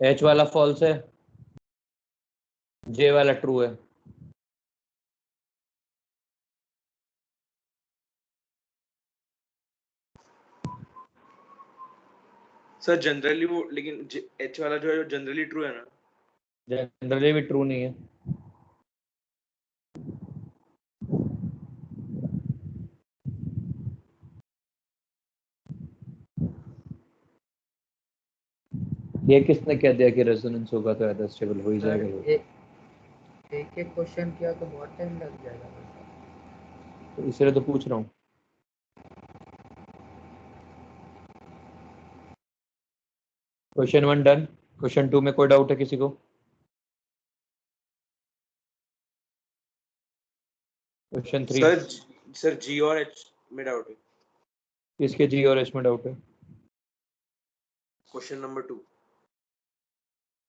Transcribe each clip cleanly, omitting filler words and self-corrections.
H वाला false है, जे वाला ट्रू है। सर जनरली वो, लेकिन एच वाला जो है जनरली ट्रू है ना? जनरली भी ट्रू नहीं है। ये किसने कह दिया कि रेजोनेंस होगा तो ऐसा स्टेबल हो ही जाएगा? एक एक क्वेश्चन किया तो बहुत टाइम लग जाएगा, तो इसलिए तो पूछ रहा हूँ। Question 1 done. क्वेश्चन 2 में कोई डाउट है किसी को? क्वेश्चन 3। सर जी और एच में डाउट है। किसके जी और एच में डाउट है? Question number 2।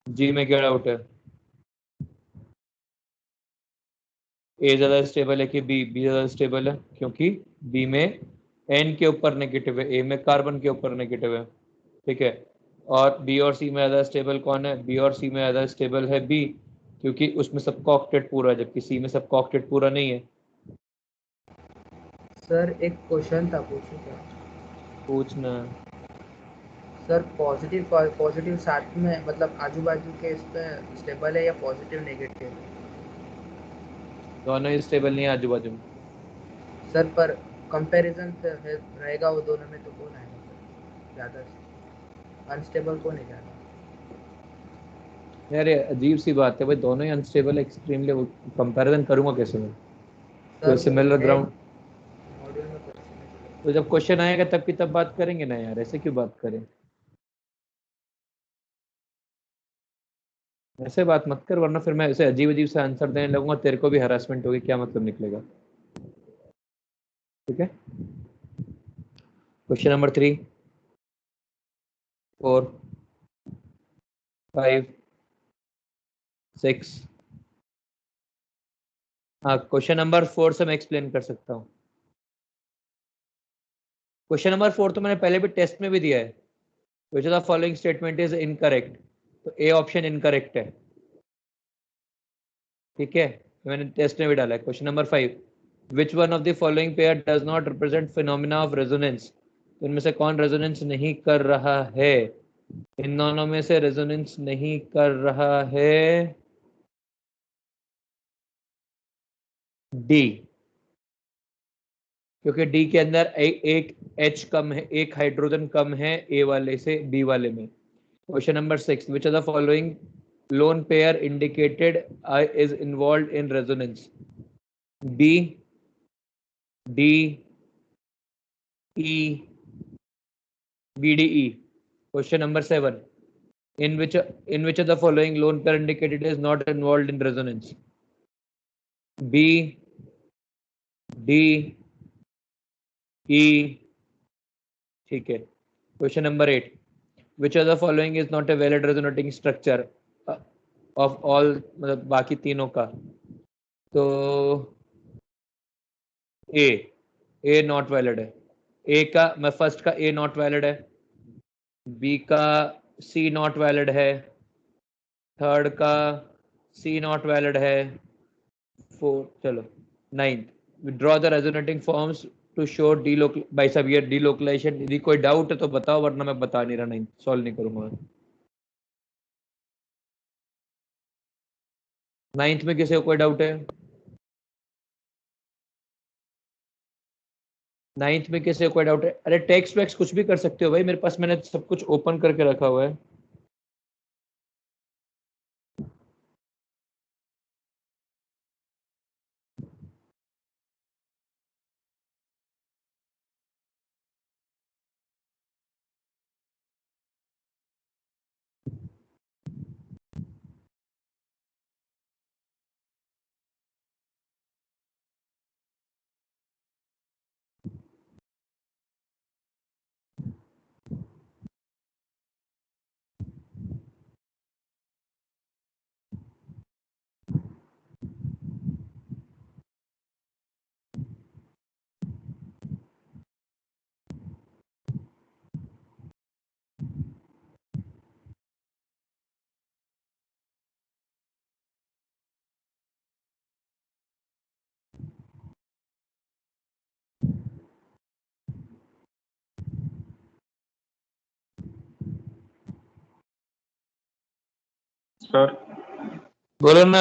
जी में क्या डाउट है? ए ज्यादा स्टेबल है कि बी? बी ज्यादा स्टेबल है क्योंकि बी में एन के ऊपर नेगेटिव है, ए में कार्बन के ऊपर नेगेटिव है। ठीक है। और बी और सी में ज्यादा स्टेबल कौन है? बी और सी में ज्यादा स्टेबल है बी, क्योंकि उसमें सबका ऑक्टेट पूरा है, जबकि सी में सबका ऑक्टेट पूरा नहीं है। सर एक क्वेश्चन था, पूछूं क्या? पूछना। सर पॉजिटिव साथ में मतलब आजू बाजू के इस पे स्टेबल है या पॉजिटिव नेगेटिव? दोनों ही स्टेबल नहीं है आजू बाजू में। सर पर कंपैरिजन रहेगा वो दोनों में, तो कौन आएगा सर ज़्यादा अनस्टेबल? कौन है ज़्यादा? यार ये अजीब सी बात है भाई, दोनों ही अनस्टेबल एक्सट्रीमली, कंपैरिजन करूंगा कैसे मैं? कोई सर वो सिमिलर है ग्राउंड। मॉड्यूल में क्वेश्चन। तो जब क्वेश्चन आएगा तब की तब बात करेंगे ना यार, ऐसे क्यों बात करें? ऐसे बात मत कर, वरना फिर मैं ऐसे अजीब अजीब से आंसर देने लगूंगा, तेरे को भी हरासमेंट होगी, क्या मतलब निकलेगा? ठीक है। Question number 3, 4, 5, 6। हाँ, क्वेश्चन नंबर 4 से मैं एक्सप्लेन कर सकता हूँ। क्वेश्चन नंबर 4 तो मैंने पहले भी टेस्ट में भी दिया है। Which of the following statement is incorrect? तो ए ऑप्शन इनकरेक्ट है। ठीक है, मैंने टेस्ट में भी डाला है। Question number 5, which one of the following pair does not represent phenomena of resonance? तो इनमें से कौन रेजोनेंस नहीं कर रहा है? इन दोनों में से रेजोनेंस नहीं कर रहा है डी, क्योंकि डी के अंदर एक एच कम है, एक हाइड्रोजन कम है ए वाले से बी वाले में। Question number 6, which are the following lone pair indicated is involve in resonance? B, d, e, b, d, e. Question number 7, in which of the following lone pair indicated is not involved in resonance? B, D, E। ठीक है। Question number 8, which of the following is not a valid resonating structure of all, मतलब बाकी तीनों का? तो ए not valid है। ए का मैं फर्स्ट का ए नॉट वैलिड है, बी का सी नॉट वैलिड है, थर्ड का सी नॉट वैलिड है, फोर्थ, चलो ninth, withdraw the resonating forms to show भाई साहब ये डीलोकलाइजेशन। यदि कोई डाउट है तो बताओ, वरना मैं बता नहीं रहा, नहीं सॉल्व नहीं करूंगा। नाइन्थ में किसी को कोई डाउट है? नाइन्थ में किसी को कोई डाउट है? अरे टेक्स्ट वैक्स कुछ भी कर सकते हो भाई, मेरे पास मैंने सब कुछ ओपन करके रखा हुआ है। सर बोलो ना।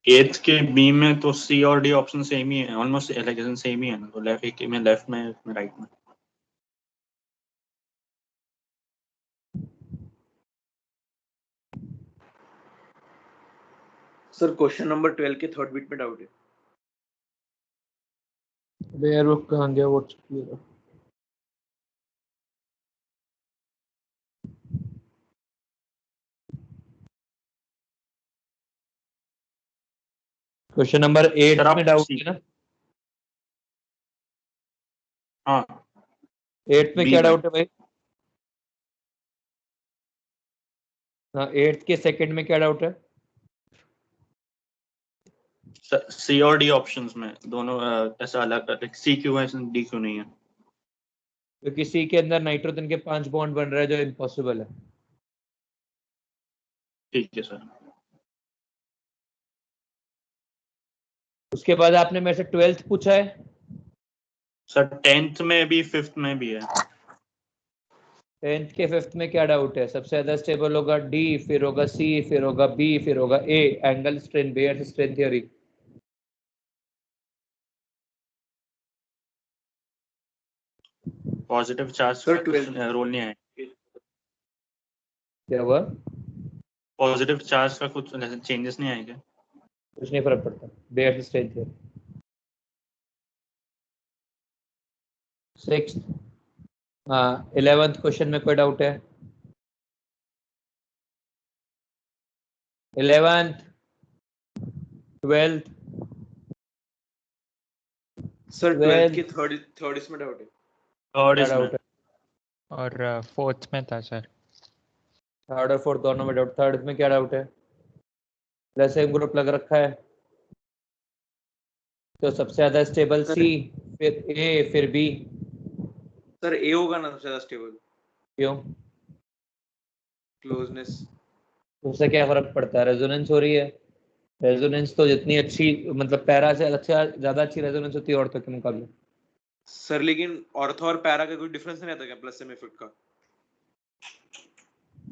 एट्थ के बी में तो सी और डी ऑप्शन सेम ही है, ऑलमोस्ट सेम ही है ना, तो लेफ्ट एक में लेफ्ट में राइट में। सर क्वेश्चन नंबर 12 के थर्ड बिट में डाउट है। अबे यार वो कहाँ गया व्हाट्सएप? क्वेश्चन नंबर 8 सर में आप डाउट है ना? हाँ 8 में बी क्या में डाउट है भाई? हाँ 8 के सेकंड में क्या डाउट है? सी और डी ऑप्शंस में दोनों ऐसा अलग, सी क्यों है डी क्यों नहीं है? क्योंकि सी के अंदर नाइट्रोजन के 5 बॉन्ड बन रहा है जो इम्पॉसिबल है। ठीक है सर। उसके बाद आपने मेरे से 12th पूछा है। सर 10th में भी 5th में भी है। 10th के 5th में क्या डाउट है? सबसे ज्यादा स्टेबल होगा डी, फिर होगा सी, फिर होगा बी, फिर होगा A. Angle strain, Baeyer's strain theory. Positive charge sir, का कुछ रोल नहीं है। क्या हुआ? पॉजिटिव चार्ज का कुछ चेंजेस नहीं आएंगे? कुछ नहीं फर्क पड़ता, बेयर्स स्ट्रेन थ्योरी। 6th, हाँ 11th क्वेश्चन में कोई डाउट है? 11th, 12th, सर 12 के 12th थर्ड इसमें डाउट है। थर्ड क्या इसमें डाउट है? और फोर्थ में था सर। थर्ड और फोर्थ दोनों में डाउट। थर्ड में क्या डाउट है? प्लस सेम ग्रुप लग रखा है तो सबसे ज्यादा स्टेबल सर सी, फिर ए, फिर बी। सर ए होगा ना सबसे ज्यादा स्टेबल। क्यों? क्लोजनेस। उससे क्या फर्क पड़ता है? रेजोनेंस हो रही है। रेजोनेंस तो जितनी अच्छी, मतलब पैरा से अच्छा ज्यादा अच्छी रेजोनेंस होती है ऑर्थो के मुकाबले। सर लेकिन ऑर्थो और पैरा का कोई डिफरेंस नहीं आता क्या प्लस सेम इफेक्ट का?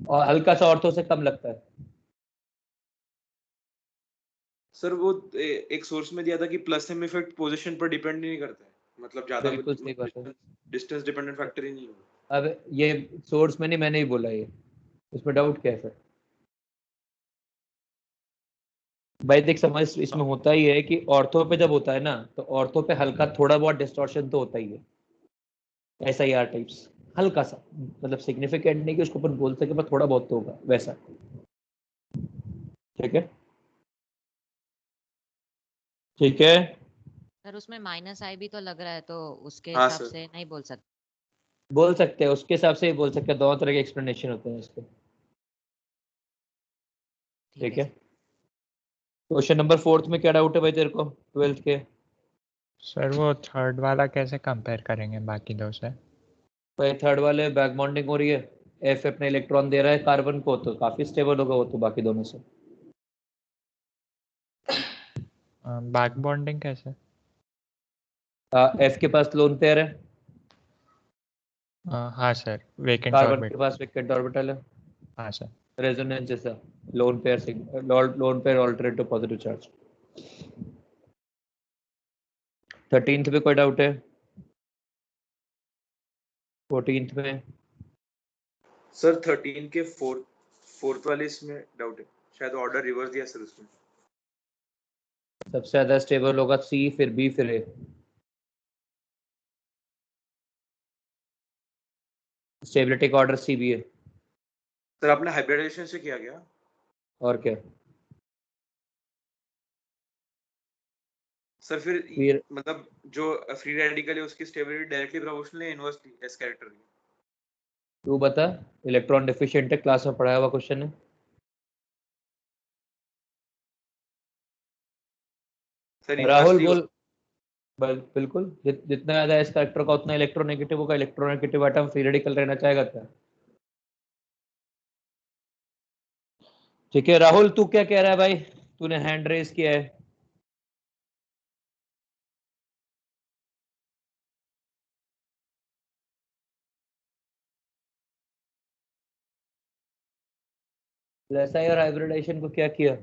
और हल्का सा ऑर्थो से कम लगता है। सर वो एक सोर्स में दिया था कि प्लस सेम इफेक्ट पोजीशन पर डिपेंड नहीं करता है, मतलब ज्यादा बिल्कुल सही बात है। डिस्टेंस डिपेंडेंट फैक्टर ही नहीं है। अब ये सोर्स में नहीं, मैंने ही बोला ये। इसमें डाउट क्या है सर? भाई देख, समझ इसमें होता ही है कि ऑर्थो पे जब होता है ना, तो ऑर्थो पे हल्का थोड़ा बहुत डिस्टॉर्शन तो होता ही है। ऐसा ही आर टाइप्स, हल्का सा, मतलब सिग्निफिकेंट नहीं कि उसको अपन बोल सके, पर थोड़ा बहुत तो होगा वैसा। ठीक है, ठीक है। सर उसमें माइनस आई भी तो लग रहा है, तो उसके हाँ हिसाब सर। से नहीं बोल सकते। बोल सकते हैं, उसके हिसाब से ही बोल सकते हैं। दोनों तरह के एक्सप्लेनेशन होते हैं इसके। ठीक है। सर। क्वेश्चन नंबर 4 में क्या डाउट है भाई तेरे को 12th के? सर वो थर्ड वाला कैसे कंपेयर करेंगे बाकी दो से? भाई थर्ड वाले बैक बॉन्डिंग हो रही है, एफ अपने इलेक्ट्रॉन दे रहा है कार्बन को, तो काफी स्टेबल होगा वो तो बाकी दोनों से। बैक बॉन्डिंग कैसे? एफ के पास लोन पेयर है, हाँ सर, वेकेंट कार्बन ऑर्बिट। के पास वेकेंट ऑर्बिटल है। हाँ सर। रेजोनेंस जैसा, लोन पेयर से, lone pair alternate to positive charge. 13th पे कोई डाउट है? 14th में? सर 13 के फोर्थ वाले इसमें डाउट है, शायद ऑर्डर रिवर्स दिया सर उसमें। सबसे ज्यादा स्टेबल होगा सी, फिर बी, फिर ए। स्टेबिलिटी का ऑर्डर सी बी है। सर आपने हाइब्रिडाइजेशन से किया गया? और क्या? सर फिर फिर मतलब जो फ्री रेडिकल है उसकी स्टेबिलिटी डायरेक्टली प्रोपोर्शनल है इनवर्सली एस कैरेक्टर की? तू बता, इलेक्ट्रॉन डिफिशिएंट है, क्लास में पढ़ाया हुआ क्वेश्चन है। सर राहुल इनवर्सली बोल। बिल्कुल, जितना ज्यादा एस कैरेक्टर का उतना इलेक्ट्रोनेगेटिव होगा। इलेक्ट्रोनेगेटिव एटम फ्री रेडिकल रहना चाहेगा क्या? ठीक है राहुल, तू क्या कह रहा है भाई? तूने हैंड रेज किया है। लेसाई और हाइब्रिडाइजेशन को क्या किया?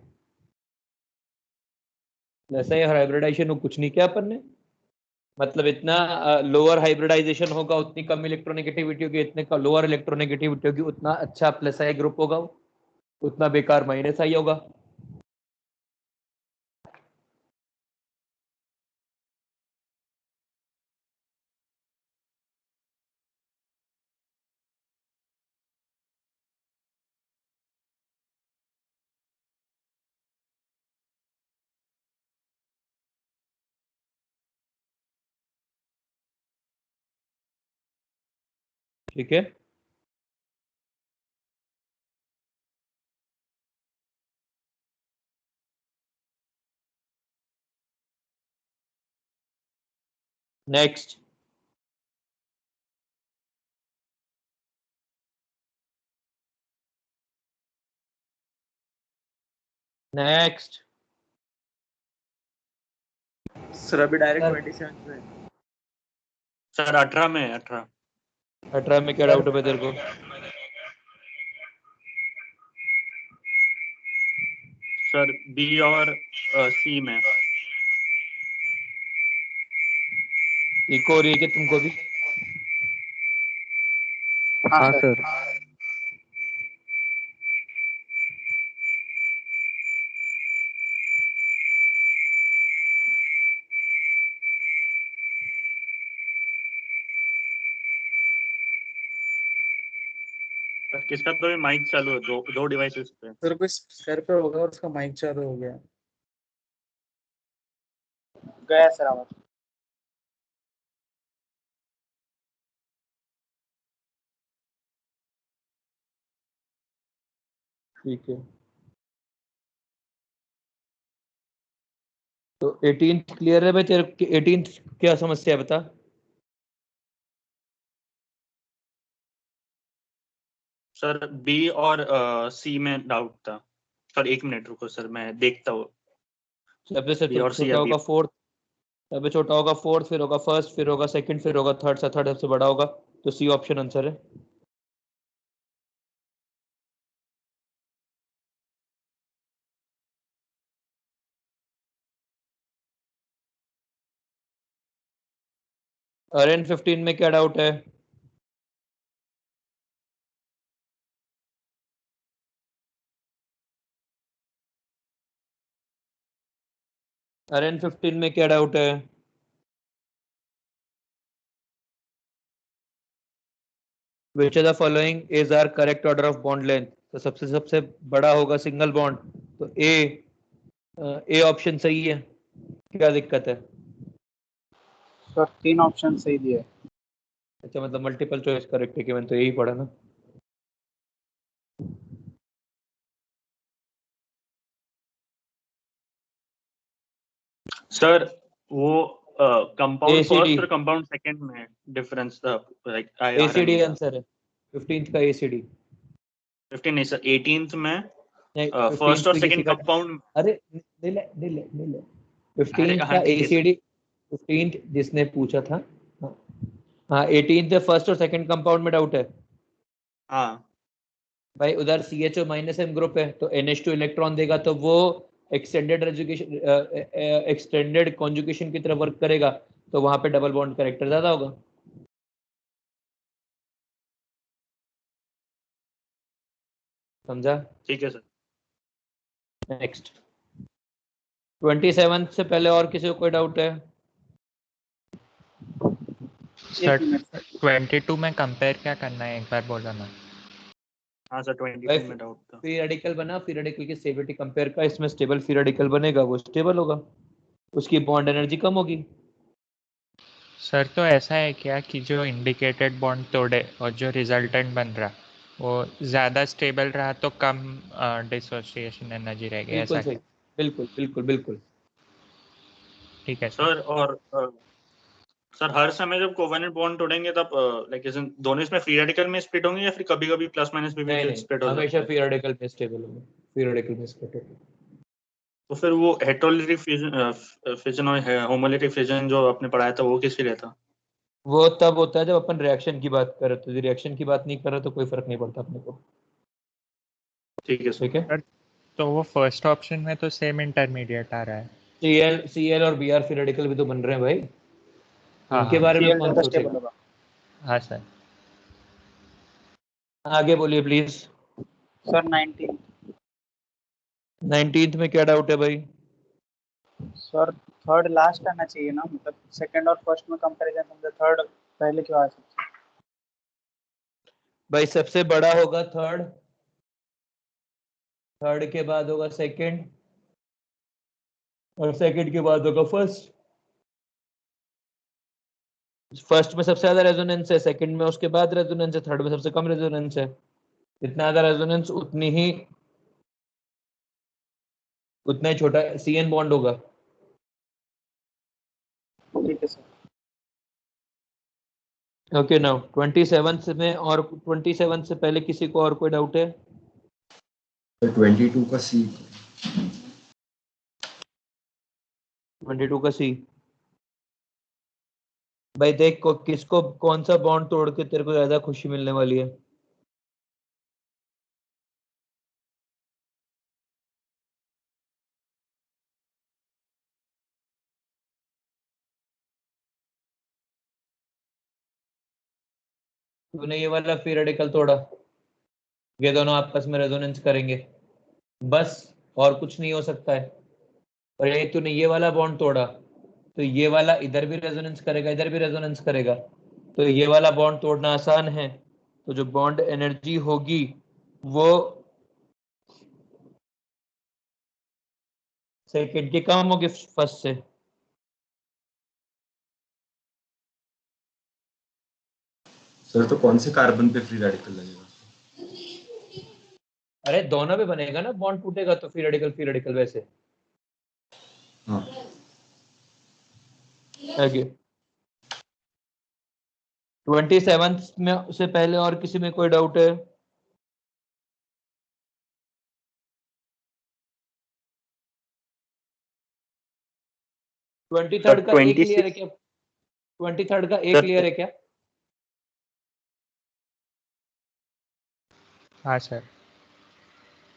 लेसाई और हाइब्रिडाइजेशन को कुछ नहीं किया अपन ने। मतलब इतना लोअर हाइब्रिडाइजेशन होगा उतनी कम इलेक्ट्रोनेगेटिविटी होगी, इतने का लोअर इलेक्ट्रोनेगेटिविटी होगी उतना अच्छा प्लस आई ग्रुप होगा, उतना बेकार माइनस आई होगा। ठीक है, नेक्स्ट। नेक्स्ट सर अभी डायरेक्ट सर 27 में। सर 18 में 18। 18 में क्या डाउट है तेरे को? सर बी और सी में। इको हो रही है कि तुमको भी? हाँ सर। सर किसका तो माइक चालू है, दो डिवाइसेस पे। सर कोई सर पे होगा और उसका माइक चालू हो गया। गया सर आवाज। ठीक है, तो 18th क्लियर है भाई तेरे? 18th क्या समस्या है बता? सर बी और सी में डाउट था। सर 1 मिनट रुको सर, मैं देखता हूँ। सबसे से बी और सी छोटा अभी। होगा फोर्थ, सबसे छोटा होगा फोर्थ, फिर होगा फर्स्ट, फिर होगा सेकंड, फिर होगा थर्ड, सा थर्ड सबसे बड़ा होगा, तो सी ऑप्शन आंसर है। RN 15 में क्या डाउट है? RN 15 में क्या डाउट है? Which of the following is our correct order of bond length? तो सबसे सबसे बड़ा होगा सिंगल बॉन्ड, तो ए ऑप्शन सही है, क्या दिक्कत है? सर 3 ऑप्शन सही दिए। अच्छा, मतलब मल्टीपल चॉइस करेक्ट है कि मैंने तो यही पढ़ा ना। सर वो कंपाउंड ACD फर्स्ट और कंपाउंड सेकंड में डिफरेंस था, लाइक आई आ रहा ACD नहीं था। आंसर है 15th का ACD। 15 नहीं सर, 18th में नहीं, फर्स्ट 15th और में किसी सेकंड का, कंपाउंड। अरे नीले अरे 15th हाँ का ठीक है सर। ACD, 15th जिसने पूछा था। हाँ हाँ, 18th फर्स्ट और सेकंड कंपाउंड में डाउट है हाँ भाई। उधर CHO माइनस M ग्रुप है तो NH2 इलेक्ट्रॉन देगा, तो वो एक्सटेंडेड रेजुकेशन, एक्सटेंडेड कॉन्जुगेशन की तरफ वर्क करेगा, तो वहां पे डबल बॉन्ड करेक्टर ज्यादा होगा। समझा? ठीक है सर। नेक्स्ट 27 से पहले और किसी को कोई डाउट है? सर 22 में कंपेयर क्या करना है, एक बार बोलो ना। हाँ सर भाई 22 में डाउट था। फ्री रेडिकल बना, फ्री रेडिकल की स्टेबिलिटी कंपेयर का, इसमें स्टेबल फ्री रेडिकल बनेगा, वो स्टेबल होगा, उसकी बॉन्ड एनर्जी कम होगी। सर तो ऐसा है क्या कि जो इंडिकेटेड बॉन्ड तोड़े और जो रिजल्टेंट बन रहा वो ज़्यादा स्टेबल रहा तो कम डिसोसिएशन एनर्जी रहेगी, बिल्कुल ऐसा सही, क्या? बिल्कुल बिल्कुल बिल्कुल। ठीक है सर। सर और सर हर समय जब कोवेलेंट बॉन्ड तोड़ेंगे तब लाइक दोनों इसमें फ्री रेडिकल में स्प्लिट होंगे या फिर कभी कभी प्लस माइनस में नहीं भी नहीं, स्प्लिट हो हमेशा जाते हैं? फ्री रेडिकल में स्टेबल होगा, फ्री रेडिकल में स्प्लिट होगा। तो फिर वो हेटेरोलिटिक फिजन और होमोलिटिक फिजन जो आपने पढ़ाया था वो किसके लिए था? वो तब होता है जब अपन रिएक्शन की बात करें, तो रिएक्शन की बात नहीं कर रहे तो कोई फर्क नहीं पड़ता अपने को। ठीक है सर। ठीक है, तो वो फर्स्ट ऑप्शन में तो सेम इंटरमीडिएट आ रहा है। Cl और Br फ्री रेडिकल भी तो बन रहे हैं भाई, हाँ उनके हाँ बारे में Cl कौन ज्यादा स्टेबल सोचेगा। होगा। हाँ सर। आगे बोलिए प्लीज। सर 19। 19th में क्या डाउट है भाई। सर थर्ड लास्ट आना चाहिए ना, मतलब सेकंड और फर्स्ट में कंपैरिजन समझा, थर्ड पहले क्यों आ सकता है? भाई सबसे बड़ा होगा थर्ड, थर्ड के बाद होगा सेकंड, और सेकंड के बाद होगा फर्स्ट। फर्स्ट में सबसे ज्यादा रेजोनेंस है, सेकंड में उसके बाद रेजोनेंस है, थर्ड में सबसे कम रेजोनेंस है। जितना ज्यादा रेजोनेंस उतना ही छोटा CN बॉन्ड होगा। ठीक है सर। ओके नाउ 27 में, और 27 से पहले किसी को और कोई डाउट है। 22 का सी। 22 का सी। भाई देख को किसको कौन सा बॉन्ड तोड़ के तेरे को ज्यादा खुशी मिलने वाली है। तूने ये वाला फ्री रेडिकल तोड़ा, ये दोनों आपस में रेजोनेंस करेंगे बस, और कुछ नहीं हो सकता है। और ये तूने ये वाला बॉन्ड तोड़ा, तो ये वाला इधर भी रेजोनेंस करेगा, इधर भी रेजोनेंस करेगा, तो ये वाला बॉन्ड तोड़ना आसान है। तो जो बॉन्ड एनर्जी होगी वो सेकंड की कम होगी फर्स्ट से। सर तो कौन से कार्बन पे फ्री रेडिकल लगेगा? अरे दोनों पे बनेगा ना, बॉन्ड टूटेगा तो फ्री रेडिकल वैसे। हाँ। आगे 27 में से पहले और किसी में कोई डाउट है। 23rd का एक क्लियर है 26 क्या? 23rd का एक क्लियर है क्या? हाँ सर।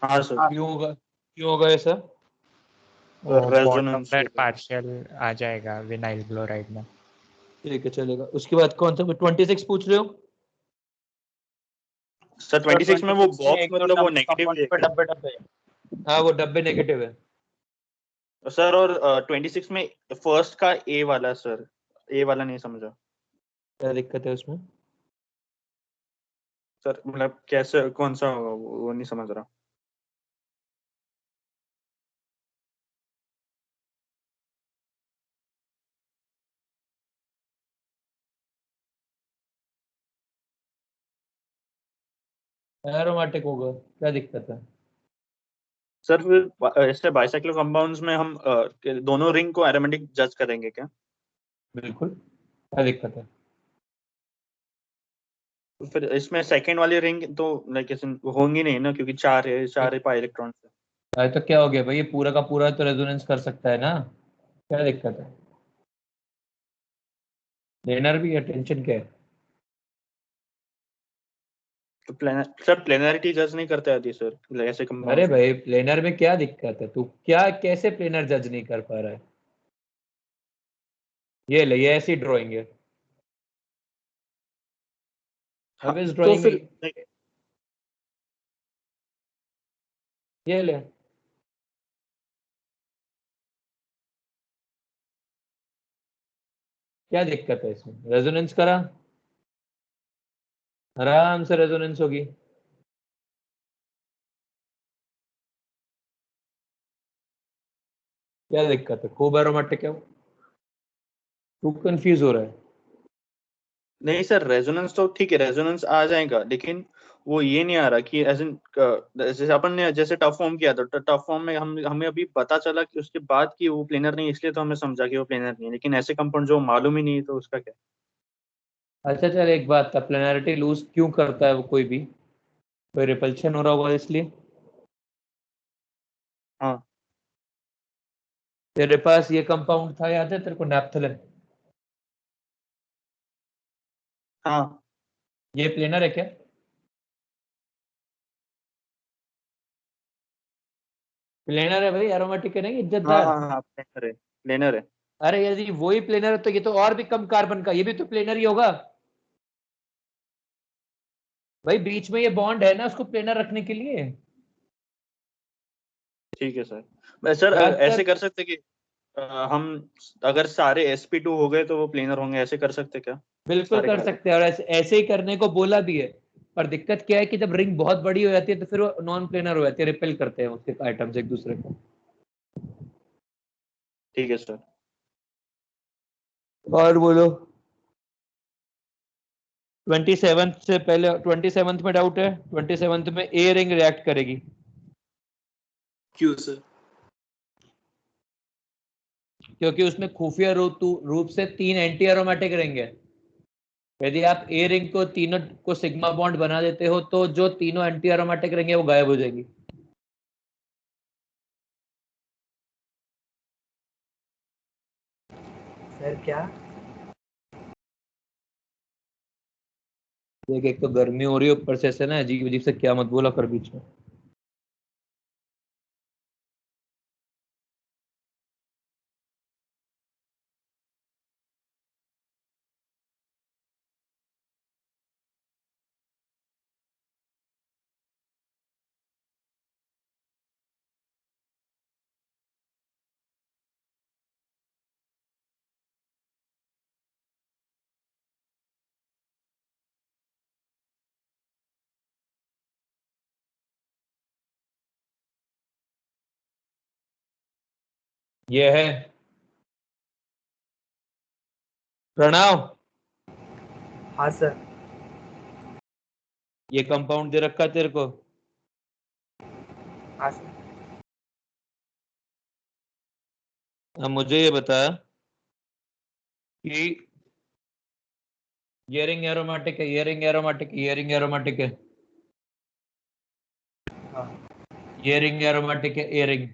हाँ सर। क्यों होगा ऐसा? बॉटम रेजोनेंस पेयर पार्शियल आ जाएगा विनाइल क्लोराइड में। ठीक है चलेगा। उसके बाद कौन सा 26 पूछ रहे हो? सर। सर 26 में वो 26 में बॉक्स एक दो मतलब वो टर्म्स नेगेटिव कंपाउंड है पे क्या? डब्बे डब्बे है। हाँ वो डब्बे नेगेटिव है। सर और 26 में फर्स्ट का ए वाला, सर ए वाला नहीं समझा क्या दिक्कत है उसमें? सर, मतलब कैसे कौन सा होगा वो नहीं समझ रहा। एरोमेटिक होगा, क्या दिक्कत है? सर फिर ऐसे बाइसाइक्लिक कंपाउंड्स में हम दोनों रिंग को एरोमेटिक जज करेंगे क्या? बिल्कुल, क्या दिक्कत है? तो फिर इसमें सेकंड वाली रिंग तो लाइक ऐसे होंगी नहीं ना, क्योंकि चार है पाई इलेक्ट्रॉन से। अरे तो क्या हो गया भाई, ये पूरा का पूरा तो रेजोनेंस कर सकता है ना, क्या दिक्कत है? लेनर भी है, टेंशन क्या है? तो सर प्लेनरिटी जज नहीं करते आती सर ऐसे अरे कंपाउंड्स में। भाई प्लेनर में क्या दिक्कत है? तू क्या कैसे प्लेनर जज नहीं कर पा रहा है? ये ले, ये ऐसी ड्राइंग है। हाँ अब इस तो ड्राइंग में फिर ये ले, क्या दिक्कत है इसमें? रेजोनेंस करा, आराम से रेजोनेंस होगी। क्या दिक्कत है? खूब एरोमेटिक है वो। तू कंफ्यूज हो रहा है। नहीं सर, रेजोनेंस तो ठीक है, रेजोनेंस आ जाएगा, लेकिन वो ये नहीं आ रहा कि एज इन जैसे अपन ने जैसे टफ फॉर्म किया था, टफ फॉर्म में हम हमें अभी पता चला कि उसके बाद कि वो प्लेनर नहीं, इसलिए तो हमें समझा कि वो प्लेनर नहीं है, लेकिन ऐसे कंपाउंड जो मालूम ही नहीं है तो उसका क्या? अच्छा चल एक बात था, प्लेनरिटी लूज क्यों करता है वो? कोई भी कोई रिपल्शन हो रहा होगा इसलिए। हाँ तेरे पास ये कंपाउंड था, याद है तेरे को, नैप्थेलिन? हाँ ये प्लेनर है क्या? प्लेनर है भाई, एरोमेटिक है नहीं हाँ इज्जतदार। हाँ हाँ, प्लेनर है, प्लेनर है। अरे यदि वही प्लेनर है तो ये तो और भी कम कार्बन का, ये भी तो प्लेनर ही होगा भाई, बीच में ये बॉन्ड है ना उसको प्लेनर रखने के लिए। ठीक है सर। सर ज्यादातर ऐसे कर सकते कि हम अगर सारे sp2 हो गए तो वो प्लेनर होंगे, ऐसे कर सकते क्या? बिल्कुल सारे कर कार्बन। सकते हैं, और ऐसे ही करने को बोला भी है। पर दिक्कत क्या है कि जब रिंग बहुत बड़ी हो जाती है तो फिर वो नॉन प्लेनर हो जाती है, रिपेल करते हैं उसके आइटम्स एक दूसरे को। ठीक है सर। और बोलो, 27 से पहले, 27 में डाउट है, 27 में ए रिंग रिएक्ट करेगी। क्यों सर? क्योंकि उसमें खुफिया रूप से 3 एंटी एरोमेटिक रिंग है। यदि आप ए रिंग को तीनों को सिग्मा बॉन्ड बना देते हो तो जो तीनों एंटी एरोमेटिक रिंग है वो गायब हो जाएगी। सर क्या? देख, एक तो गर्मी हो रही है, ऊपर से ऐसे ना अजीब अजीब से क्या मत बोला कर बीच में। ये है प्रणव, हाँ सर। ये कंपाउंड दे रखा है तेरे को। हाँ सर। अब मुझे ये बता कि ये रिंग एरोमेटिक है, ये रिंग एरोमेटिक है, ये रिंग एरोमेटिक है, हाँ। ये रिंग एरोमेटिक है, ए रिंग,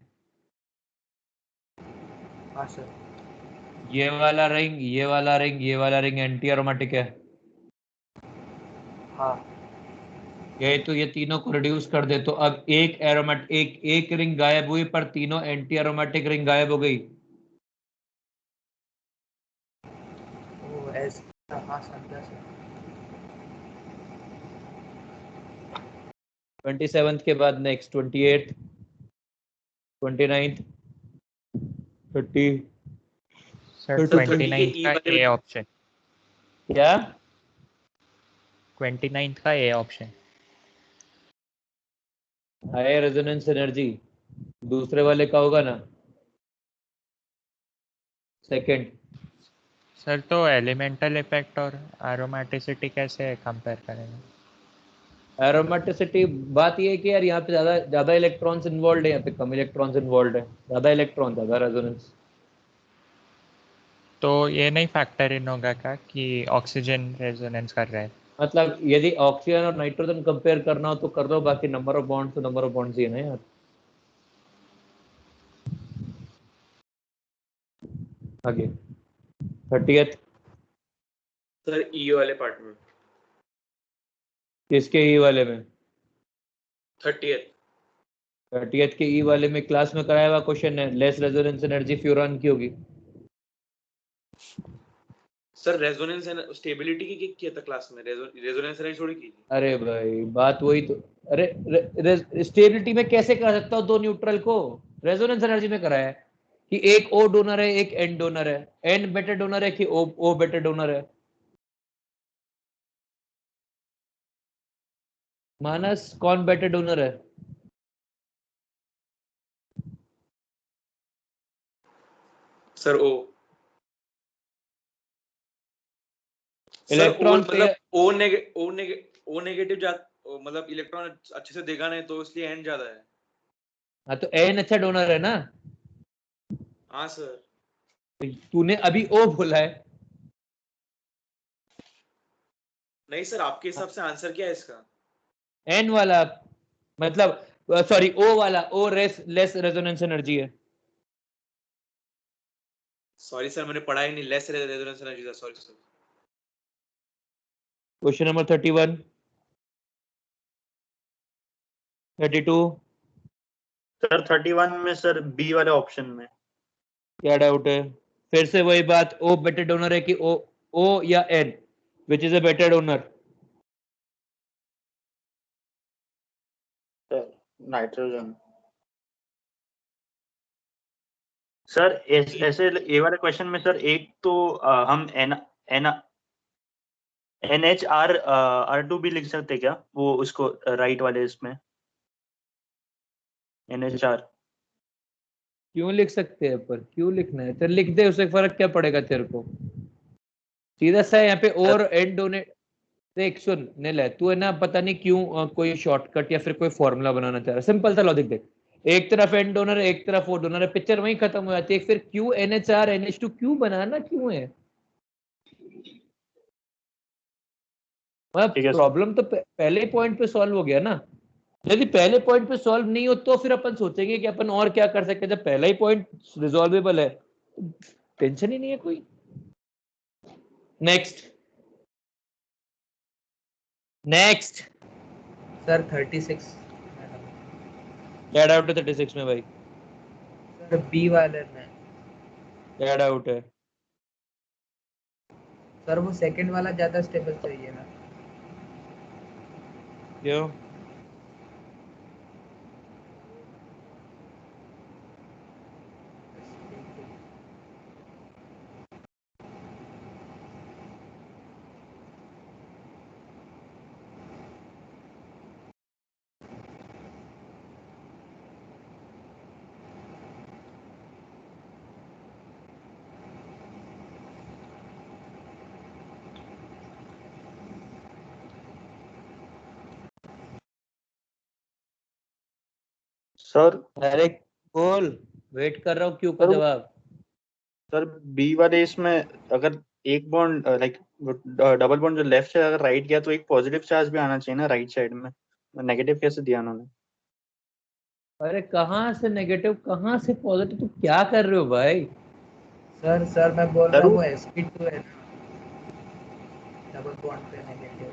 हाँ सर। ये वाला रिंग, ये वाला रिंग, ये वाला रिंग एंटी एरोमेटिक है। हाँ। ये तो ये तीनों को रिड्यूस कर दे तो अब एक एरोमेट एक रिंग गायब हुई पर तीनों एंटी एरोमेटिक रिंग गायब हो गई। वो ऐसा, हाँ समझा सर। 27 के बाद नेक्स्ट 28, 29, 30, सर सर 32। 30 के 29 ई का वाले ए में ऑप्शन, क्या? 29 का A option. High resonance energy दूसरे वाले का होगा ना, सेकंड। सर तो एलिमेंटल इफेक्ट और एरोमेटिसिटी कैसे कंपेयर करेंगे? एरोमेटिसिटी, बात ये है कि यार यहाँ पे ज्यादा ज्यादा इलेक्ट्रॉन्स इन्वॉल्व है, यहाँ पे कम इलेक्ट्रॉन्स इन्वॉल्व है, ज्यादा इलेक्ट्रॉन ज्यादा रेजोनेंस। तो ये नहीं फैक्टर इन होगा क्या कि ऑक्सीजन रेजोनेंस कर रहा है? मतलब यदि ऑक्सीजन और नाइट्रोजन कंपेयर करना हो तो कर लो, बाकी नंबर ऑफ बॉन्ड्स तो नंबर ऑफ बॉन्ड्स ही है ना यार। आगे 30th, सर ई वाले पार्ट में किसके ई वाले में? 30th। 30th के ई वाले में क्लास में कराया हुआ क्वेश्चन है, लेस रेजोनेंस एनर्जी फ्यूरॉन की होगी। सर रेजोनेंस एंड स्टेबिलिटी की किया था क्लास में, रेजोनेंस एनर्जी थोड़ी की थी। अरे भाई बात वही तो। अरे स्टेबिलिटी में कैसे कर सकता हूँ दो न्यूट्रल को? रेजोनेंस एनर्जी में कराया है कि एक ओ डोनर है एक एन डोनर है, एन बेटर डोनर है कि ओ बेटर डोनर है। मानस कौन बेटर डोनर है? सर ओ, सर ओ इलेक्ट्रॉन मतलब ओ नेगेटिव जा, मतलब इलेक्ट्रॉन अच्छे से देगा नहीं तो इसलिए एन ज्यादा है। हाँ तो एन अच्छा डोनर है ना। हाँ सर। तूने अभी ओ बोला है। नहीं सर, आपके हिसाब से आंसर क्या है इसका? एन वाला, मतलब सॉरी ओ वाला, ओ लेस रेजोनेंस एनर्जी है। सॉरी सर, मैंने पढ़ा ही नहीं, लेस रेजोनेंस एनर्जी था, sorry sir. Question number 31, 32, sir 31 में सर बी वाले ऑप्शन में। क्या डाउट है? फिर से वही बात, ओ बेटर डोनर है कि ओ या N, which is a better donor? Nitrogen. Sir ऐसे ये वाले क्वेश्चन में सर एक तो हम NHR भी लिख सकते क्या, वो उसको राइट वाले इसमें NHR? क्यों लिख सकते हैं, पर क्यों लिखना है? चल लिख दे, उससे फर्क क्या पड़ेगा तेरे को? सीधा सा यहाँ पे और एंड डोनेट। देख सुन नील है, तू है ना, पता नहीं क्यों कोई शॉर्टकट या फिर कोई फॉर्मूला बनाना चाह रहा है। सिंपल सा लॉजिक देख, एक तरफ एंड डोनर है, एक तरफ ओ डोनर है, पिक्चर वहीं खत्म हो जाती है। फिर क्यों NHR NH2 क्यों बनाना क्यों है? ठीक है सर। प्रॉब्लम तो पहले पॉइंट पे सॉल्व हो गया ना। यदि पहले पॉइंट पे सॉल्व नहीं हो तो फिर अपन सोचेंगे कि अपन और क्या कर सकते हैं। जब पहला ही पॉइंट रिजॉल्वेबल है, टेंशन ही नहीं है कोई। Next next. सर 36 क्या डाउट है 36 में भाई? सर बी वाले में। क्या डाउट है? सर वो सेकंड वाला ज्यादा स्टेबल चाहिए ना। क्यों? सर अरे बोल, वेट कर रहा हूँ क्यों का सर जवाब। सर बी वाले इसमें अगर एक बॉन्ड लाइक डबल बॉन्ड जो लेफ्ट से अगर राइट गया तो एक पॉजिटिव चार्ज भी आना चाहिए ना राइट साइड में, नेगेटिव कैसे दिया उन्होंने? अरे कहाँ से नेगेटिव, कहाँ से पॉजिटिव, तू क्या कर रहे हो भाई? सर मैं बोल रहा सर हूँ वो sp2 है ना, डबल बॉन्ड पे नेगेटिव,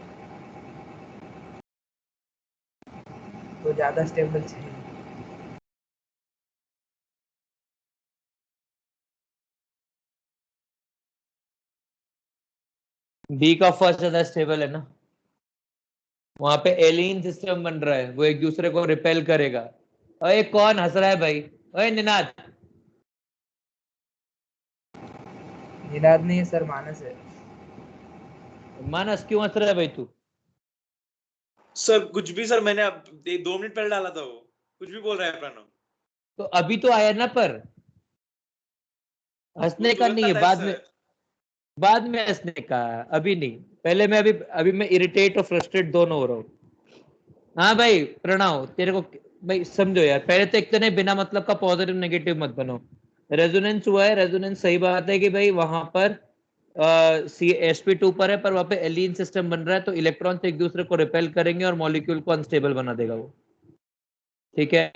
तो ज्यादा स्टेबल चाहिए। बी का फर्स्ट ज्यादा स्टेबल है ना, वहां पे एलिन सिस्टम बन रहा है, वो एक दूसरे को रिपेल करेगा। अरे कौन हंस रहा है भाई? अरे निनाद। निनाद नहीं है सर, मानस है। मानस क्यों हंस रहा है भाई तू? सर कुछ भी सर, मैंने अब 2 मिनट पहले डाला था, वो कुछ भी बोल रहा है प्रणव। तो अभी तो आया ना, पर वो हंसने का तुरंत नहीं है, आता है बाद में, सर। बाद में हंसने का, अभी नहीं। पहले मैं अभी मैं इरिटेट और फ्रस्ट्रेट दोनों हो रहा हूँ। हाँ भाई प्रणव, तेरे को भाई समझो यार, पहले तो एक तो नहीं, बिना मतलब का पॉजिटिव नेगेटिव मत बनो। रेजोनेंस हुआ है, रेजोनेंस सही बात है कि भाई वहां पर sp2 पर है, पर वहां पे एलिन सिस्टम बन रहा है, तो इलेक्ट्रॉन्स एक दूसरे को रिपेल करेंगे और मॉलिक्यूल को अनस्टेबल बना देगा वो। ठीक है,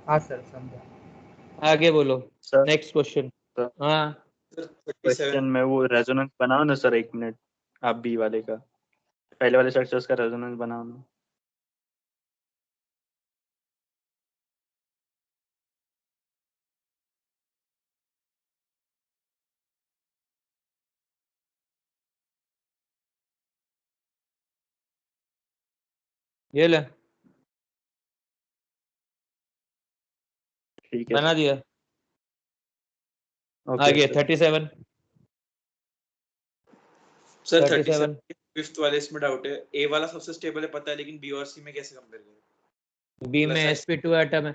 हाँ सर समझा। आगे बोलो। Sir next question. हाँ सर 37। क्वेश्चन में वो रेजोनेंस बनाओ ना सर, एक मिनट। आप बी वाले का पहले वाले स्ट्रक्चर्स का रेजोनेंस बनाओ ना। ये ले, ठीक है बना सर। दिया। ओके आगे सर। 37। सर 37 37 फिफ्थ वाले इसमें डाउट है, ए वाला सबसे स्टेबल है पता है, लेकिन बी और सी में कैसे कंपेयर करें? बी में प्लस sp2 एटम है,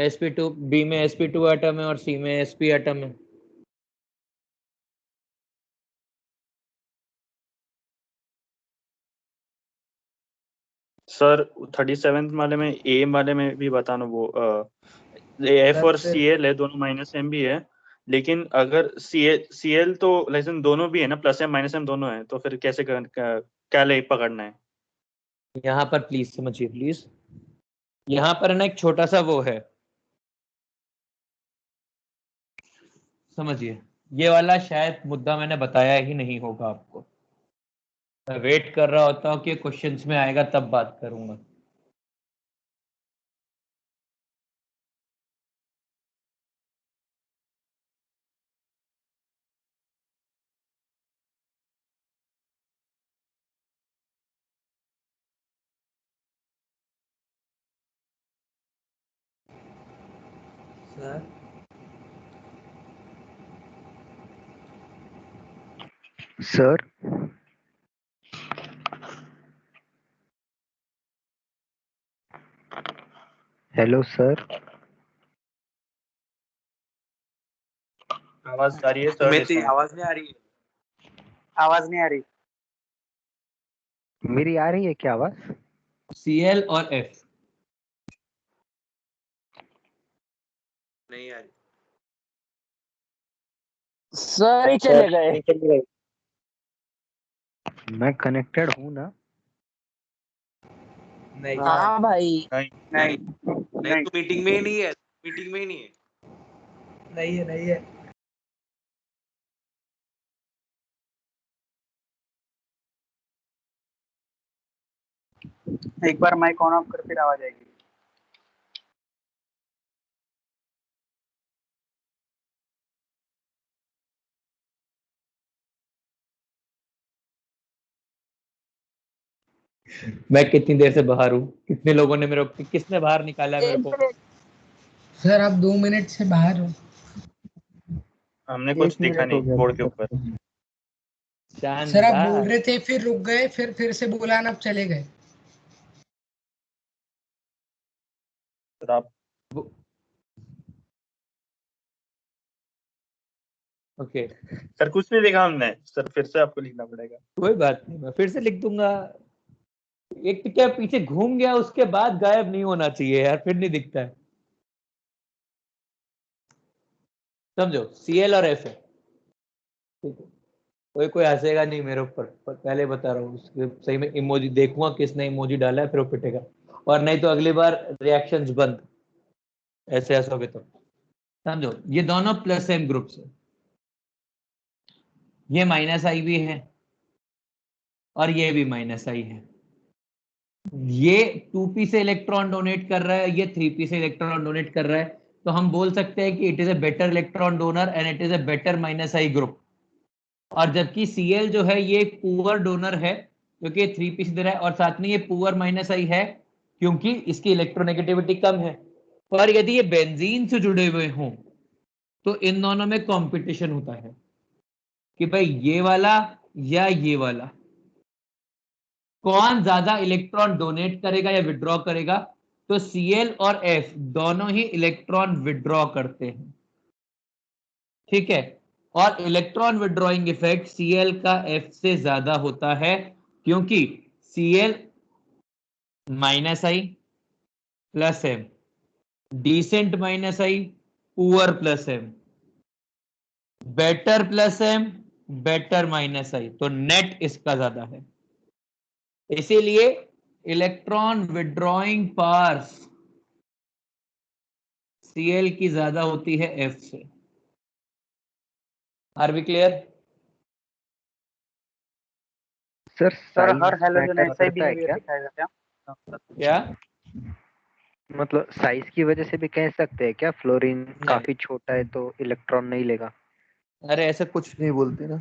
sp2 बी में sp2 एटम है और सी में sp एटम है। सर 37 वाले में ए वाले में भी बताना वो एफ सर और फिर सी एल है, दोनों माइनस एम भी है। लेकिन अगर सी एल तो लेकिन दोनों भी है ना, प्लस एम माइनस एम दोनों है, तो फिर कैसे क्या ले पकड़ना है? यहाँ पर प्लीज समझिए, प्लीज यहाँ पर ना एक छोटा सा वो है, समझिए। ये वाला शायद मुद्दा मैंने बताया ही नहीं होगा आपको। मैं वेट कर रहा होता हूँ कि क्वेश्चंस में आएगा तब बात करूंगा। सर सर हेलो सर आवाज आ रही है सर? मेरी आवाज नहीं आ रही है। आवाज नहीं आ रही। मेरी आ रही है क्या आवाज? Cl और F। नहीं आ रही। सर ही चले गए। मैं कनेक्टेड हूँ ना? नहीं हाँ भाई। नहीं नहीं नहीं तो मीटिंग में ही नहीं है, मीटिंग में ही नहीं है। नहीं है नहीं है। एक बार माइक ऑन ऑफ कर फिर आवाज आएगी। मैं कितनी देर से बाहर हूँ? कितने लोगों ने मेरे को, किसने बाहर निकाला है मेरे को? सर आप 2 मिनट से बाहर हो। हमने कुछ दिखा मिनट हो नहीं गया बोर्ड के अभी तक। ऊपर। सर आप बोल शानदार। रहे थे फिर रुक गए, फिर से बोला ना, आप चले गए। सर आप ओके, सर कुछ नहीं देखा हमने सर, फिर से आपको लिखना पड़ेगा। कोई बात नहीं, मैं फिर से लिख दूंगा। एक तो क्या पीछे घूम गया, उसके बाद गायब नहीं होना चाहिए यार, फिर नहीं दिखता है। समझो, Cl और F है, ठीक है। कोई कोई हंसेगा नहीं मेरे ऊपर, पहले बता रहा हूँ। उसके सही में इमोजी देखूंगा किसने इमोजी डाला है, फिर वो पिटेगा। और नहीं तो अगली बार रिएक्शंस बंद, ऐसे हंसोगे तो। समझो, ये दोनों प्लस एम ग्रुप से, ये माइनस आई भी है और ये भी माइनस आई है। ये 2p से इलेक्ट्रॉन डोनेट कर रहा है, ये 3p से इलेक्ट्रॉन डोनेट कर रहा है। तो हम बोल सकते हैं कि it is a better electron donor and it is a better minus I group. और जबकि Cl जो है ये एक पुअर डोनर है, क्योंकि ये 3p से दे रहा है, और साथ में ये पुअर माइनस आई है क्योंकि इसकी इलेक्ट्रोनेगेटिविटी कम है। पर यदि ये बेंजीन से जुड़े हुए हों तो इन दोनों में कंपटीशन होता है कि भाई ये वाला या ये वाला कौन ज्यादा इलेक्ट्रॉन डोनेट करेगा या विड्रॉ करेगा। तो Cl और F दोनों ही इलेक्ट्रॉन विड्रॉ करते हैं, ठीक है। और इलेक्ट्रॉन विड्रॉइंग इफेक्ट Cl का F से ज्यादा होता है, क्योंकि Cl minus I plus M, decent minus I, poor plus M, better plus M, better minus I, तो नेट इसका ज्यादा है। इसीलिए इलेक्ट्रॉन विड्रॉइंग पावर्स Cl की ज्यादा होती है F से। Are we clear? Sir sir size हर हेलोजन मैटर ऐसा ही करता है बिहेवियर क्या? दिखाएगा क्या? क्या? मतलब साइज की वजह से भी कह सकते हैं क्या फ्लोरीन नहीं, काफी छोटा है तो इलेक्ट्रॉन नहीं लेगा? अरे ऐसा कुछ नहीं बोलते ना।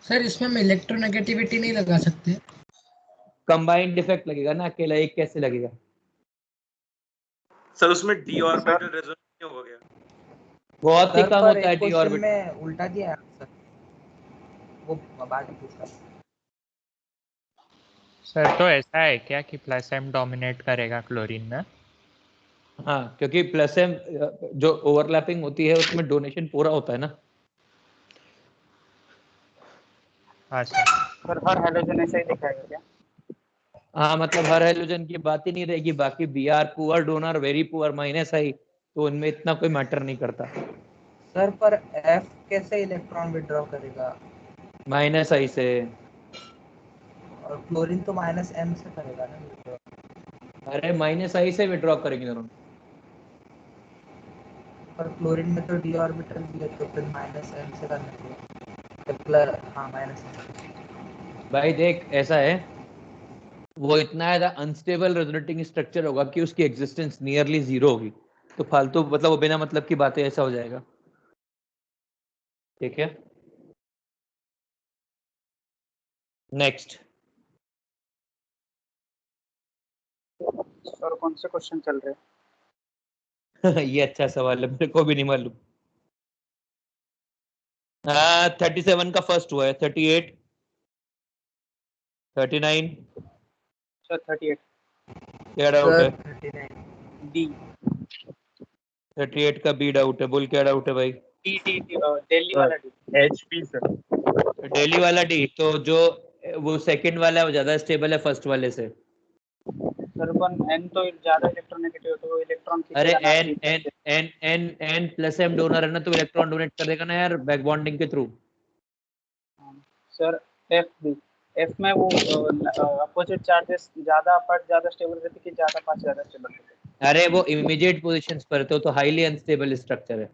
सर इसमें हम इलेक्ट्रोनेगेटिविटी नहीं लगा सकते। कंबाइंड इफेक्ट लगेगा ना, अकेला एक कैसे लगेगा? सर उसमें डी ऑर्बिटल रेजोनेंस नहीं होगा क्या? बहुत ही सर कम पर होता है एक डी क्वेश्चन ऑर्बिटल। में उल्टा दिया है सर, वो बाद में पूछा। सर तो ऐसा है क्या कि प्लस एम डोमिनेट करेगा क्लोरीन में? हाँ, क्योंकि प्लस एम जो ओवरलैपिंग होती है उसमें डोनेशन पूरा होता है ना। हाँ सर। सर हर हेलोजन ऐसा ही दिखाएगा क्या? हाँ, मतलब हर हाइड्रोजन की बात ही नहीं रहेगी, बाकी B R poor donor, very poor, minus I, तो उनमें इतना कोई मैटर नहीं करता। सर पर F कैसे इलेक्ट्रॉन विड्रॉ करेगा? माइनस आई से। और क्लोरीन तो -m से करेगा ना withdraw। अरे माइनस आई से विड्रॉ करेंगे दोनों। पर क्लोरीन में तो d ऑर्बिटल भी है, तो फिर -m से करना चाहिए। प्लस हाँ -m। भाई देख, ऐसा है, वो इतना ज्यादा अनस्टेबल रेजोनेटिंग स्ट्रक्चर होगा कि उसकी एग्जिस्टेंस नियरली जीरो होगी। तो फालतू, मतलब वो बिना मतलब की बातें, ऐसा हो जाएगा, ठीक है। नेक्स्ट। सर कौन से क्वेश्चन चल रहे हैं? ये अच्छा सवाल है, मेरे को भी नहीं मालूम। 37 का फर्स्ट हुआ है, 38, 39 सर 38 क्या डाउट सर है? 39 डी 38 का बी डाउट है, बोल क्या डाउट है भाई? टी टी दिल्ली वाला डी। HP sir. दिल्ली वाला डी, तो जो वो सेकंड वाला है वो ज्यादा स्टेबल है फर्स्ट वाले से। सर वन एन तो ज्यादा इलेक्ट्रोनेगेटिव, तो वो इलेक्ट्रॉन अरे खींचेगा ना एन पी एन से। N N N plus M donor है ना, तो इलेक्ट्रॉन डोनेट कर देगा ना यार, बैक बॉन्डिंग के थ्रू। सर एफ भी, एफ में वो अपोजिट चार्जेस ज्यादा अपार्ट ज्यादा स्टेबल रहते कि ज्यादा पास ज्यादा स्टेबल रहते। अरे वो इमीडिएट पोजीशंस पर तो हाईली अनस्टेबल स्ट्रक्चर है।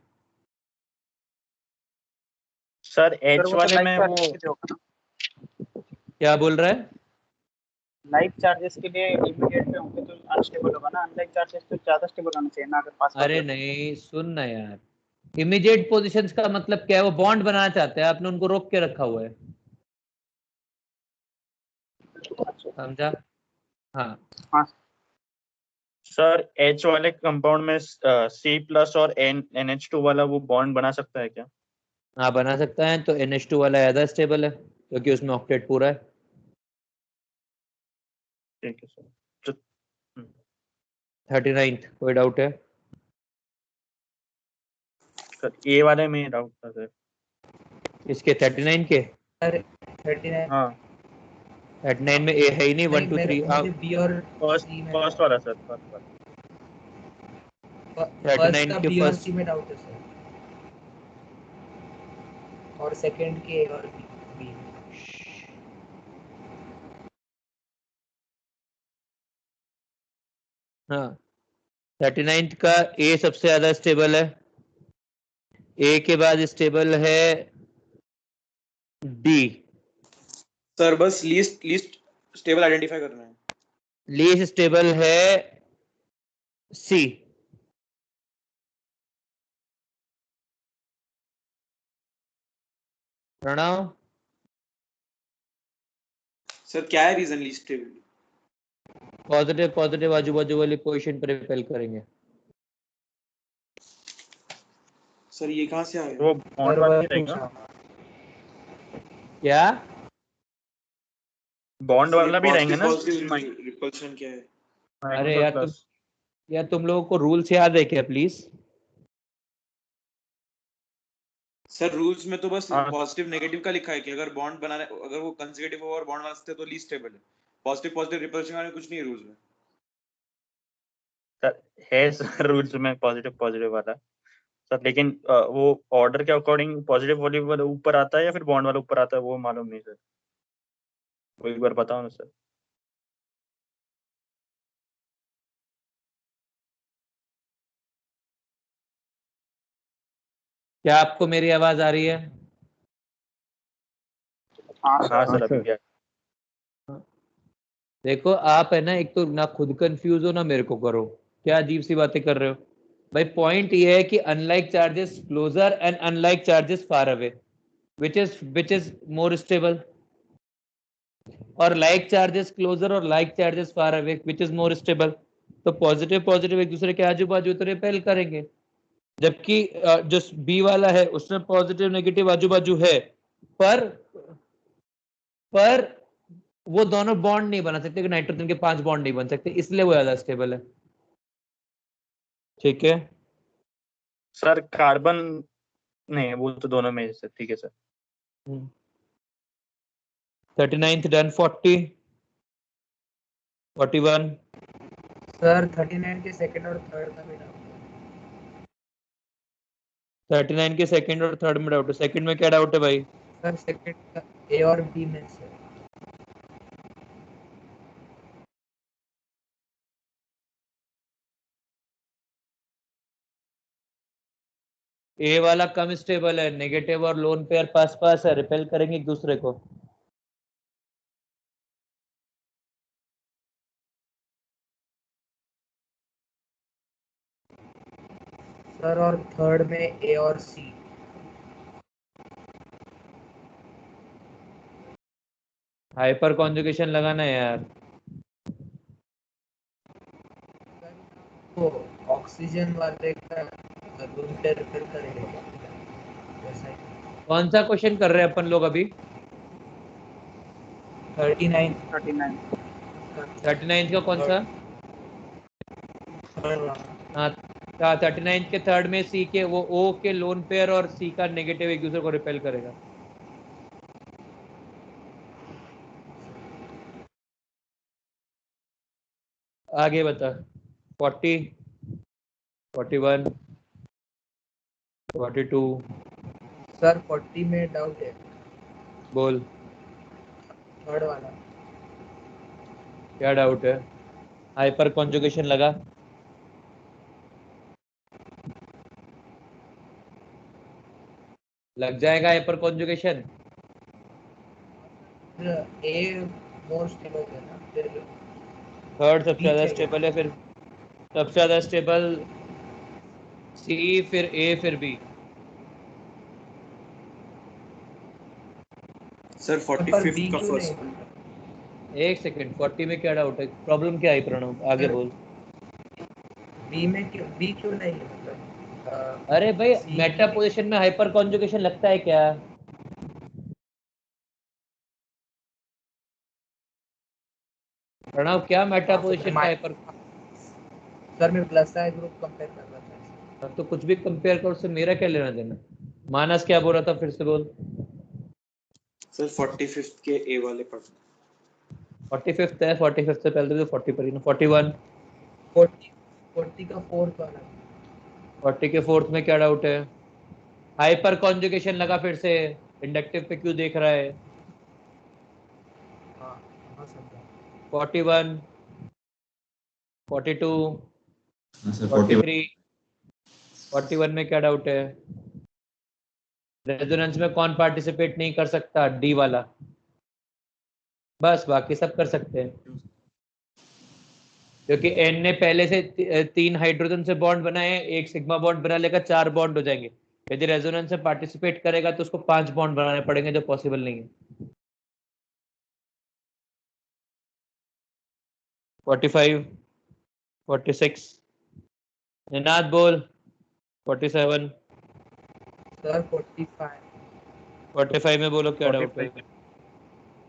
सर सर H वो तो वाले लाइक में चार्जेस वो के लिए होगा ना, क्या बोल रहा है? लाइक चार्जेस के लिए इमीडिएट पे होंगे तो अनस्टेबल होगा ना, अनलाइक चार्जेस तो ज्यादा स्टेबल होना चाहिए ना, अगर पास पास अरे हो तो। नहीं, सुन ना यार, इमीडिएट पोजीशंस का मतलब क्या है? वो बॉन्ड बनाना चाहते हैं, आपने उनको रोक के रखा हुआ है, अच्छा समझा? हाँ। हाँ सर H वाले कंपाउंड में C+ और NH2 वाला वो बॉन्ड बना सकता है क्या? हाँ बना सकता है, तो NH2 वाला ज्यादा स्टेबल है क्योंकि उसमें ऑक्टेट पूरा है। ठीक है सर। तो 39 कोई डाउट है? सर A वाले में डाउट था सर। इसके 39 के? सर 39 हाँ 39 में ए है ही नहीं, 1 2 मेरे 3। मुझे बी और फर्स्ट सी में फर्स्ट वाला सर, फर्स्ट वाला। फर्स्ट 39 का के बी और फर्स्ट। सी में डाउट है सर, और सेकंड के ए और बी। हाँ 39 का ए सबसे ज्यादा स्टेबल है, ए के बाद स्टेबल है डी, सर बस लीस्ट लीस्ट स्टेबल आइडेंटिफाई करना है। लीस्ट स्टेबल है सी। प्रणव सर क्या है reason least stable? Positive positive आजू बाजू वाली पोजीशन पर रिपेल करेंगे। सर ये कहाँ से आ गया? वो बॉन्ड सर वाला वह ही रहेगा, पूछा क्या? बॉन्ड सर ये वाला भी रहेंगे पॉजिटिव ना। पॉजिटिव रिपल्शन क्या है? अरे प्लस यार तुम लोगों को रूल्स याद है क्या प्लीज? सर रूल्स में तो बस हाँ पॉजिटिव नेगेटिव का लिखा है कि अगर बॉन्ड बनाने, अगर वो कंसेक्यूटिव हो और बॉन्ड बना सकते हैं तो लीस्ट स्टेबल है। पॉजिटिव पॉजिटिव रिपल्शन का कुछ नहीं है रूल्स में। सर है सर रूल्स में पॉजिटिव पॉजिटिव वाला सर, लेकिन वो ऑर्डर के अकॉर्डिंग पॉजिटिव वाला ऊपर आता है या फिर बॉन्ड वाला ऊपर आता है वो मालूम नहीं सर, वो एक बार बताओ ना सर। क्या आपको मेरी आवाज आ रही है? हाँ हाँ सर। सर अभी क्या। देखो आप है ना, एक तो ना खुद कंफ्यूज हो ना मेरे को करो, क्या अजीब सी बातें कर रहे हो भाई। पॉइंट ये है कि unlike charges closer and unlike charges far away, which is more stable, और लाइक चार्जेस क्लोजर और like charges far away which is more stable. तो पॉजिटिव पॉजिटिव एक दूसरे के आजू बाजू तो रिपेल करेंगे, जबकि जो बी वाला है उसमें पॉजिटिव नेगेटिव आजू बाजू है, पर पर वो दोनों बॉन्ड नहीं बना सकते कि नाइट्रोजन के 5 बॉन्ड नहीं बन सकते, इसलिए वो ज्यादा स्टेबल है। ठीक है? सर कार्बन नहीं, वो तो दोनों में है सर, ठीक है सर। 39th done. 40 41 सर 39 के सेकंड और थर्ड का भी डाउट है। 39 के सेकंड और थर्ड में डाउट है, सेकंड में क्या डाउट है भाई? सर सेकंड का ए और बी में से। ए वाला कम स्टेबल है, नेगेटिव और लोन पेयर पास पास है, रिपेल करेंगे एक दूसरे को। सर और थर्ड में ए और सी। हाइपर कॉन्जुगेशन लगाना है यार। तो ऑक्सीजन वाले रूम पे रिपेयर करेंगे वैसा ही। कौन सा क्वेश्चन कर रहे हैं अपन लोग अभी? 39 39 39 का कौन सा? थर्ड वाला। हाँ, 39 के थर्ड में सी के वो ओ के लोन पेयर और सी का नेगेटिव एक दूसरे को रिपेल करेगा। आगे बता। 40, 41, 42, सर 40 में डाउट है, बोल थर्ड वाला। क्या डाउट है? हाइपर कॉन्जुगेशन लगा? लग जाएगा हाइपर कॉन्जुगेशन। ए मोर स्टेबल है ना, फिर थर्ड सबसे बी ज्यादा चाहिए। स्टेबल है, फिर सबसे ज्यादा स्टेबल सी, फिर ए, फिर बी। सर पर 45th बी का क्यों नहीं फर्स्ट। मतलब? एक सेकंड, 40 में क्या डाउट है? प्रॉब्लम क्या है प्रणव? आगे सर बोल। बी में क्यों, बी क्यों नहीं है मतलब? अरे भाई, सी मेटा बी पोजीशन में हाइपर कॉन्जुगेशन लगता है क्या? प्रणव, क्या मेटा पोजीशन में हाइपर? सर मैं प्लस आई ग्रुप कंपेयर कर रहा था। तो कुछ भी कंपेयर कर, उससे मेरा क्या लेना देना? मानस क्या बोल रहा था, फिर से बोल। सर 45th के ए वाले पार्ट। 45th है, 45th से पहले तो 40 पर ही ना। 41, 40 का फोर्थ वाला। 40 के फोर्थ में क्या डाउट है? हाइपर कॉन्जुगेशन लगा फिर से। इंडक्टिव पे क्यों देख रहा है? हाँ हाँ समझा। 41, 42, हाँ सर 41। 43, 41 में क्या डाउट है? रेजोनेंस में कौन पार्टिसिपेट नहीं कर सकता? डी वाला। बस, बाकी सब कर सकते हैं, क्योंकि एन ने पहले से 3 हाइड्रोजन से बॉन्ड बनाए हैं, एक सिग्मा बॉन्ड बना लेगा, 4 बॉन्ड हो जाएंगे। यदि रेजोनेंस में पार्टिसिपेट करेगा तो उसको 5 बॉन्ड बनाने पड़ेंगे, जो पॉसिबल नहीं है। 45, 46, निनाद बोल। 47, सर 45। 45 में बोलो क्या डाउट है? 45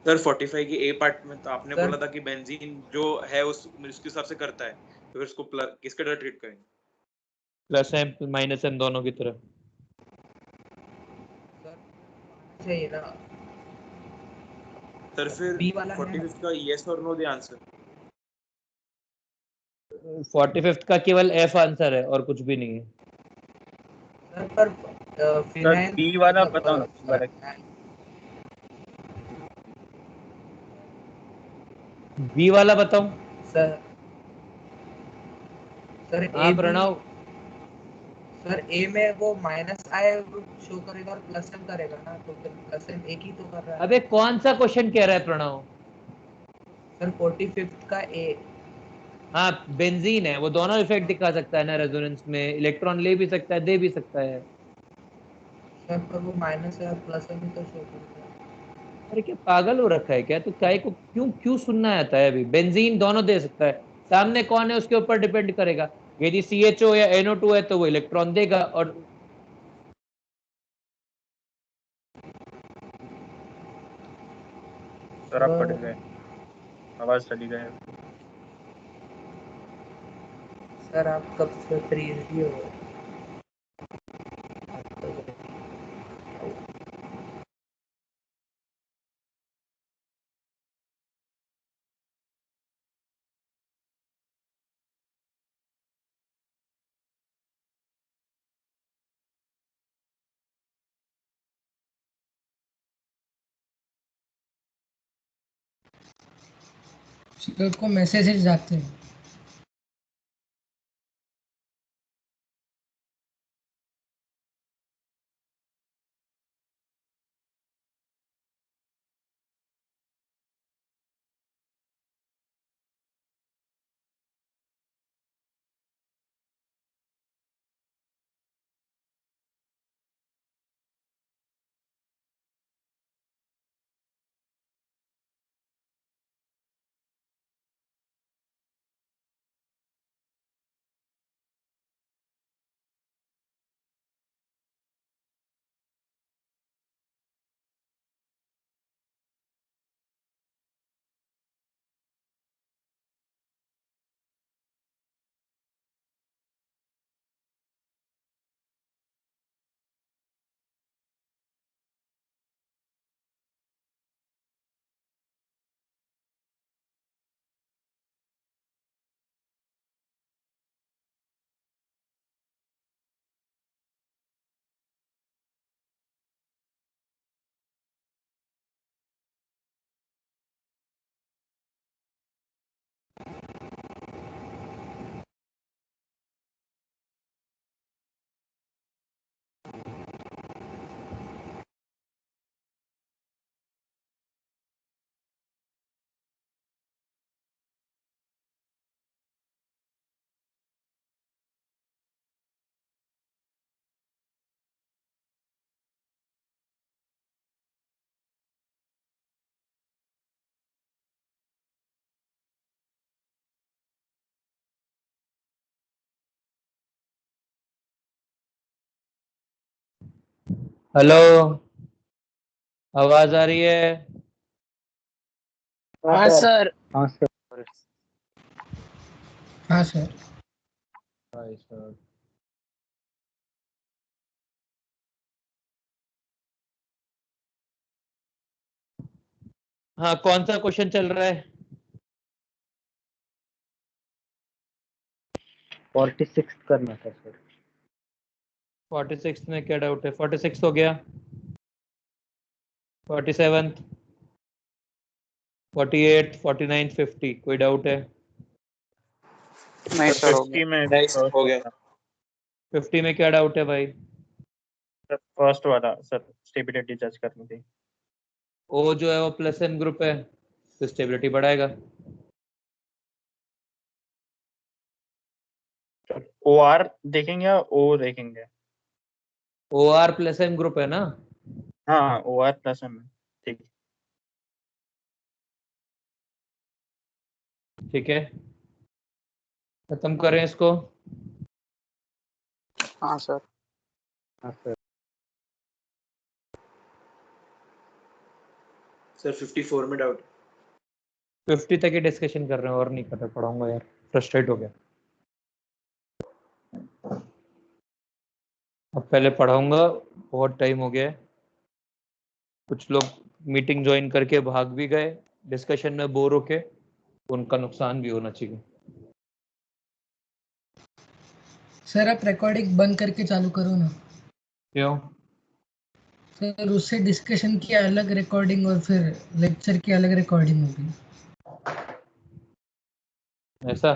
सर 45 की ए पार्ट में तो आपने सर बोला था कि बेंजीन जो है उसके हिसाब से करता है, तो फिर उसको किसके तरह ट्रीट करेंगे? प्लस एम माइनस एम दोनों की तरह। सर चाहिए ना, सर फिर बी वाला है ना। 45th का यस और नो दे आंसर। 45th का केवल एफ आंसर है और कुछ भी नहीं है। सर पर सर फिनाइल बी वाला मतलब बताओ ना दोबारा। बी वाला बताऊं? सर सर हाँ ए बी। प्रणव। सर ए में वो माइनस आई शो करेगा और प्लस एम करेगा ना, तो फिर प्लस एम एक ही तो कर रहा है। अबे कौन सा क्वेश्चन कह रहा है प्रणव? सर 45th का ए। हाँ, बेंजीन है, वो दोनों इफेक्ट दिखा सकता है ना रेजोनेंस में, इलेक्ट्रॉन ले भी सकता है, दे भी सकता है। सर पर वो माइनस है और प्लस एम ही तो शो करता है। अरे क्या पागल हो रखा है क्या? तो काय को क्यों क्यों सुनना आता है? अभी बेंजीन दोनों दे सकता है, सामने कौन है उसके ऊपर डिपेंड करेगा। यदि CHO या NO2 है तो वो इलेक्ट्रॉन देगा, और सर आप कट गए, आवाज चली गई। सर आप कब से फ्री हो? को मैसेजेस जाते हैं। हेलो, आवाज आ रही है? हाँ सर। हाँ सर। हाँ सर। Hi sir. हाँ, कौन सा क्वेश्चन चल रहा है? 46 करना था सर। 46 में क्या डाउट है? 46 हो गया। 47, 48, 49, 50 कोई डाउट है? नहीं सर, हो 50 गया। में नहीं फर्स्ट हो गया। वाला 50 में क्या डाउट है भाई? फर्स्ट वाला सर, स्टेबिलिटी जज करनी थी। ओ जो है वो प्लस एन ग्रुप है तो स्टेबिलिटी बढ़ाएगा। ओ आर देखेंगे या ओ देखेंगे? O R plus N group है ना? हाँ ओ आर प्लस एम, ठीक। ठीक है, खत्म करें इसको। हाँ सर। हाँ सर। सर 54 में डाउट। 50 तक ही डिस्कशन कर रहे हैं और नहीं कर रहे, पढ़ाऊंगा यार, फ्रस्ट्रेट हो गया। अब पहले पढ़ाऊंगा, बहुत टाइम हो गया है। कुछ लोग मीटिंग ज्वाइन करके भाग भी गए, डिस्कशन में बोर होके, उनका नुकसान भी होना चाहिए। सर आप रिकॉर्डिंग बंद करके चालू करो ना। क्यों? सर उससे डिस्कशन की अलग रिकॉर्डिंग और फिर लेक्चर की अलग रिकॉर्डिंग होगी। ऐसा?